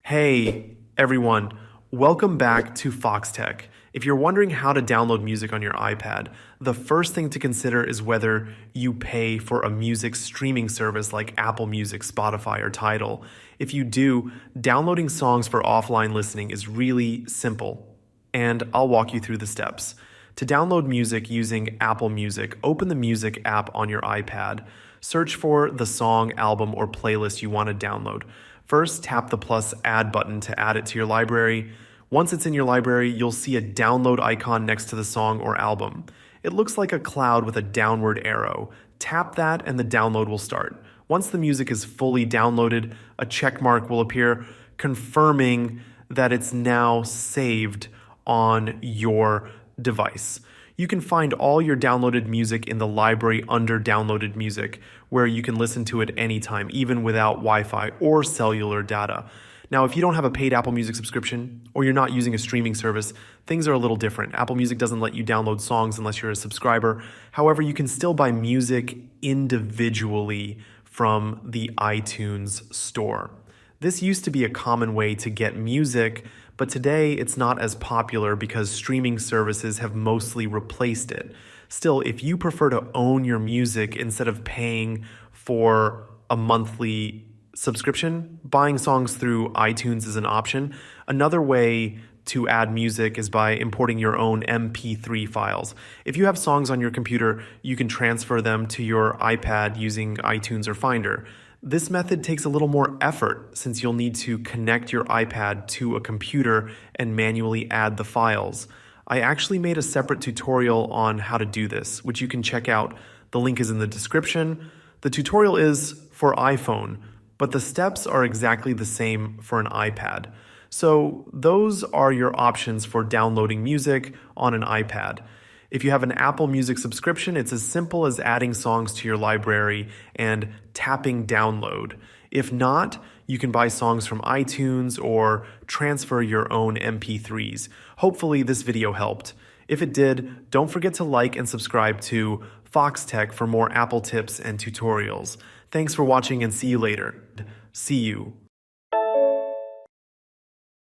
Hey, everyone. Welcome back to Foxtecc. If you're wondering how to download music on your iPad, the first thing to consider is whether you pay for a music streaming service like Apple Music, Spotify, or Tidal. If you do, downloading songs for offline listening is really simple, and I'll walk you through the steps. To download music using Apple Music, open the Music app on your iPad. Search for the song, album, or playlist you want to download. First, tap the plus add button to add it to your library. Once it's in your library, you'll see a download icon next to the song or album. It looks like a cloud with a downward arrow. Tap that and the download will start. Once the music is fully downloaded, a check mark will appear confirming that it's now saved on your device. You can find all your downloaded music in the library under downloaded music, where you can listen to it anytime, even without Wi-Fi or cellular data. Now, if you don't have a paid Apple Music subscription or you're not using a streaming service, things are a little different. Apple Music doesn't let you download songs unless you're a subscriber. However, you can still buy music individually from the iTunes store. This used to be a common way to get music, but today it's not as popular because streaming services have mostly replaced it. Still, if you prefer to own your music instead of paying for a monthly subscription, buying songs through iTunes is an option. Another way to add music is by importing your own MP3 files. If you have songs on your computer, you can transfer them to your iPad using iTunes or Finder. This method takes a little more effort since you'll need to connect your iPad to a computer and manually add the files. I actually made a separate tutorial on how to do this, which you can check out. The link is in the description. The tutorial is for iPhone, but the steps are exactly the same for an iPad. So those are your options for downloading music on an iPad. If you have an Apple Music subscription, it's as simple as adding songs to your library and tapping download. If not, you can buy songs from iTunes or transfer your own MP3s. Hopefully this video helped. If it did, don't forget to like and subscribe to Foxtecc for more Apple tips and tutorials. Thanks for watching and see you later. See you.